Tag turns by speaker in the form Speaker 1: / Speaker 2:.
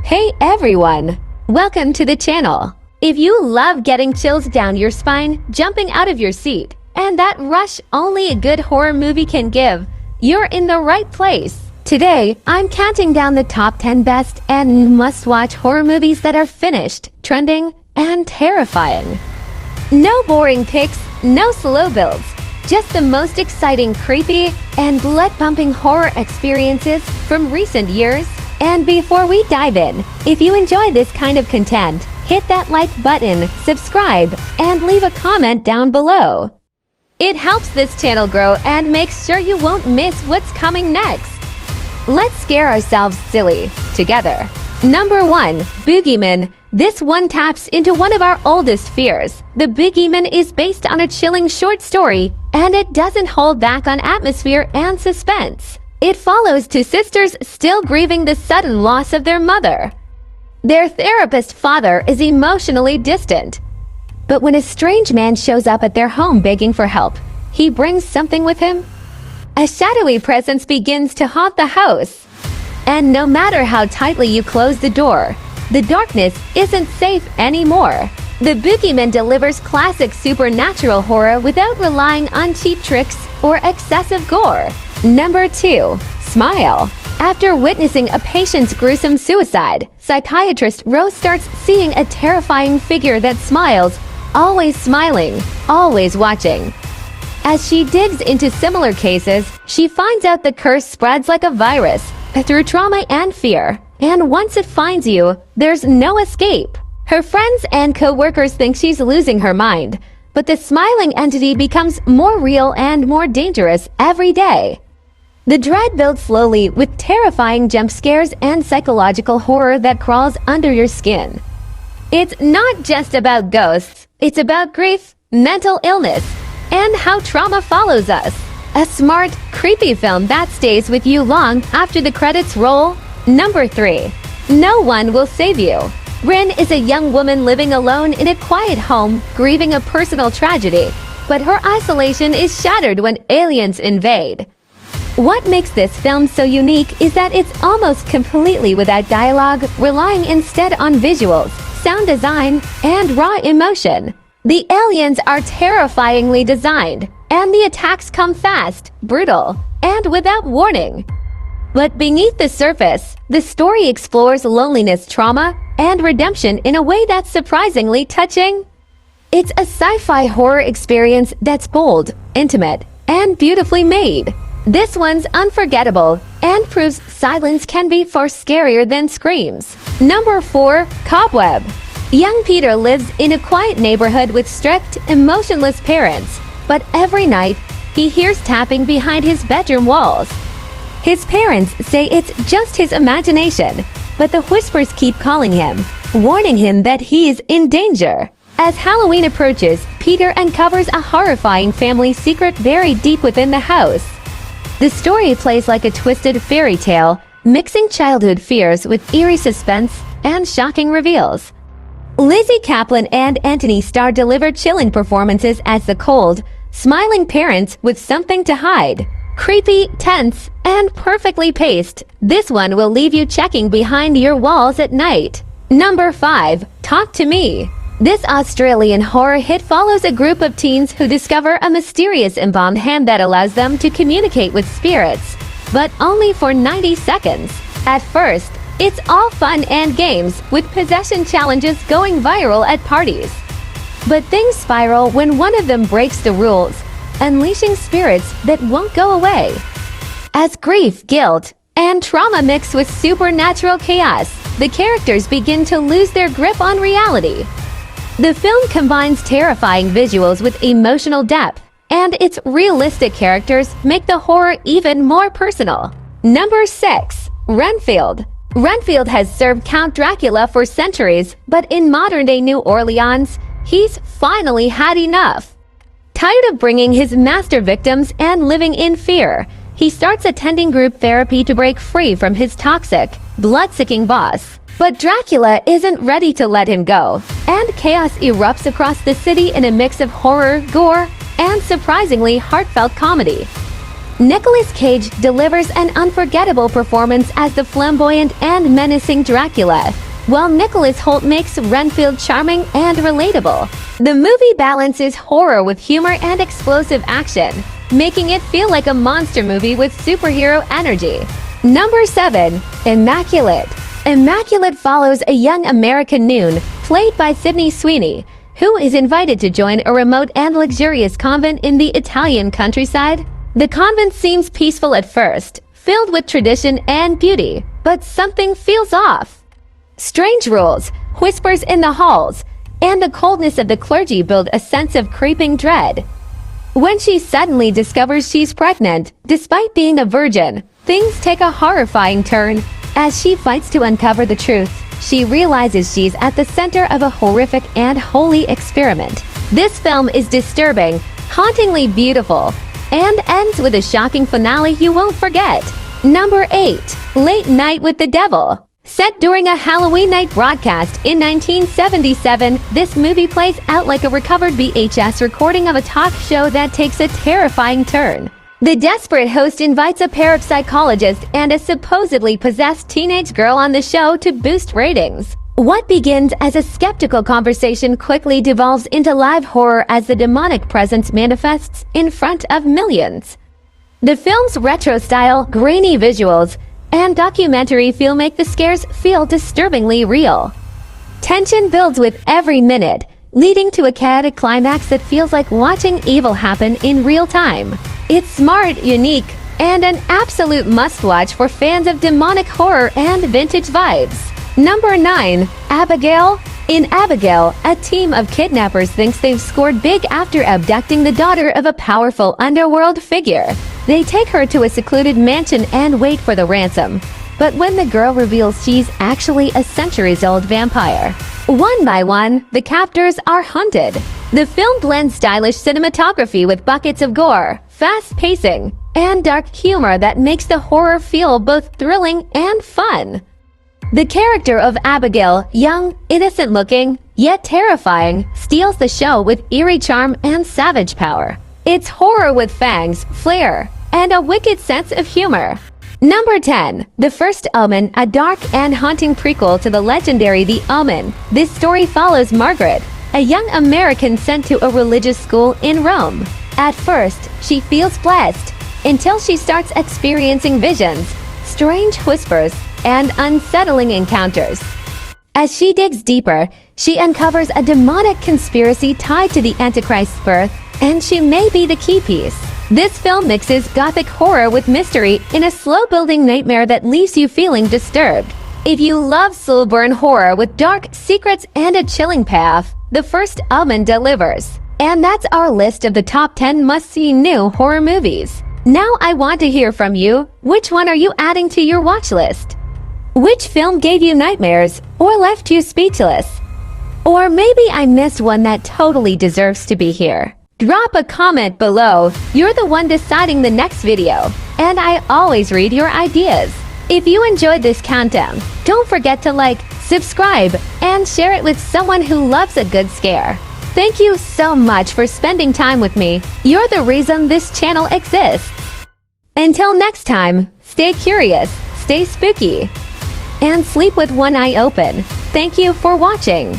Speaker 1: Hey everyone! Welcome to the channel. If you love getting chills down your spine, jumping out of your seat, and that rush only a good horror movie can give, you're in the right place. Today, I'm counting down the top 10 best and must-watch horror movies that are finished, trending, and terrifying. No boring picks, no slow builds, just the most exciting, creepy, and blood-pumping horror experiences from recent years. And before we dive in, if you enjoy this kind of content, hit that like button, subscribe, and leave a comment down below. It helps this channel grow and makes sure you won't miss what's coming next. Let's scare ourselves silly together. Number 1. Boogeyman. This one taps into one of our oldest fears. The Boogeyman is based on a chilling short story, and it doesn't hold back on atmosphere and suspense. It follows two sisters still grieving the sudden loss of their mother. Their therapist father is emotionally distant. But when a strange man shows up at their home begging for help, he brings something with him. A shadowy presence begins to haunt the house. And no matter how tightly you close the door, the darkness isn't safe anymore. The Boogeyman delivers classic supernatural horror without relying on cheap tricks or excessive gore. Number 2. Smile. After witnessing a patient's gruesome suicide, psychiatrist Rose starts seeing a terrifying figure that smiles, always smiling, always watching. As she digs into similar cases, she finds out the curse spreads like a virus through trauma and fear. And once it finds you, there's no escape. Her friends and co-workers think she's losing her mind, but the smiling entity becomes more real and more dangerous every day. The dread builds slowly with terrifying jump scares and psychological horror that crawls under your skin. It's not just about ghosts, it's about grief, mental illness, and how trauma follows us. A smart, creepy film that stays with you long after the credits roll. Number 3. No One Will Save You. Rin is a young woman living alone in a quiet home, grieving a personal tragedy, but her isolation is shattered when aliens invade. What makes this film so unique is that it's almost completely without dialogue, relying instead on visuals, sound design, and raw emotion. The aliens are terrifyingly designed, and the attacks come fast, brutal, and without warning. But beneath the surface, the story explores loneliness, trauma, and redemption in a way that's surprisingly touching. It's a sci-fi horror experience that's bold, intimate, and beautifully made. This one's unforgettable and proves silence can be far scarier than screams. Number 4. Cobweb. Young Peter lives in a quiet neighborhood with strict, emotionless parents, but every night he hears tapping behind his bedroom walls. His parents say it's just his imagination, but the whispers keep calling him, warning him that he is in danger. As Halloween approaches, Peter uncovers a horrifying family secret buried deep within the house. The story plays like a twisted fairy tale, mixing childhood fears with eerie suspense and shocking reveals. Lizzie Kaplan and Anthony Starr deliver chilling performances as the cold, smiling parents with something to hide. Creepy, tense, and perfectly paced, this one will leave you checking behind your walls at night. Number 5. Talk to Me. This Australian horror hit follows a group of teens who discover a mysterious embalmed hand that allows them to communicate with spirits, but only for 90 seconds. At first, it's all fun and games, with possession challenges going viral at parties. But things spiral when one of them breaks the rules, unleashing spirits that won't go away. As grief, guilt, and trauma mix with supernatural chaos, the characters begin to lose their grip on reality. The film combines terrifying visuals with emotional depth, and its realistic characters make the horror even more personal. Number 6. Renfield. Renfield has served Count Dracula for centuries, but in modern-day New Orleans, he's finally had enough. Tired of bringing his master victims and living in fear, he starts attending group therapy to break free from his toxic, blood-sucking boss. But Dracula isn't ready to let him go, and chaos erupts across the city in a mix of horror, gore, and surprisingly heartfelt comedy. Nicolas Cage delivers an unforgettable performance as the flamboyant and menacing Dracula, while Nicholas Hoult makes Renfield charming and relatable. The movie balances horror with humor and explosive action, making it feel like a monster movie with superhero energy. Number 7. Immaculate. Immaculate follows a young American noon, played by Sydney Sweeney, who is invited to join a remote and luxurious convent in the Italian countryside. The convent seems peaceful at first, filled with tradition and beauty, but something feels off. Strange rules, whispers in the halls, and the coldness of the clergy build a sense of creeping dread. When she suddenly discovers she's pregnant, despite being a virgin, things take a horrifying turn. As she fights to uncover the truth, she realizes she's at the center of a horrific and holy experiment. This film is disturbing, hauntingly beautiful, and ends with a shocking finale you won't forget. Number 8. Late Night with the Devil. Set during a Halloween night broadcast in 1977, this movie plays out like a recovered VHS recording of a talk show that takes a terrifying turn. The desperate host invites a pair of psychologists and a supposedly possessed teenage girl on the show to boost ratings. What begins as a skeptical conversation quickly devolves into live horror as the demonic presence manifests in front of millions. The film's retro-style, grainy visuals, and documentary feel make the scares feel disturbingly real. Tension builds with every minute, leading to a chaotic climax that feels like watching evil happen in real time. It's smart, unique, and an absolute must-watch for fans of demonic horror and vintage vibes. Number 9. Abigail. In Abigail, a team of kidnappers thinks they've scored big after abducting the daughter of a powerful underworld figure. They take her to a secluded mansion and wait for the ransom. But when the girl reveals she's actually a centuries-old vampire, one by one, the captors are hunted. The film blends stylish cinematography with buckets of gore, fast pacing, and dark humor that makes the horror feel both thrilling and fun. The character of Abigail, young, innocent-looking, yet terrifying, steals the show with eerie charm and savage power. It's horror with fangs, flair, and a wicked sense of humor. Number 10. The First Omen, a dark and haunting prequel to the legendary The Omen. This story follows Margaret, a young American sent to a religious school in Rome. At first, she feels blessed, until she starts experiencing visions, strange whispers, and unsettling encounters. As she digs deeper, she uncovers a demonic conspiracy tied to the Antichrist's birth, and she may be the key piece. This film mixes gothic horror with mystery in a slow-building nightmare that leaves you feeling disturbed. If you love slow-burn horror with dark secrets and a chilling payoff, The First Omen delivers. And that's our list of the top 10 must-see new horror movies. Now I want to hear from you. Which one are you adding to your watch list? Which film gave you nightmares or left you speechless? Or maybe I missed one that totally deserves to be here. Drop a comment below. You're the one deciding the next video, and I always read your ideas. If you enjoyed this countdown, don't forget to like, subscribe, and share it with someone who loves a good scare. Thank you so much for spending time with me. You're the reason this channel exists. Until next time, stay curious, stay spooky, and sleep with one eye open. Thank you for watching.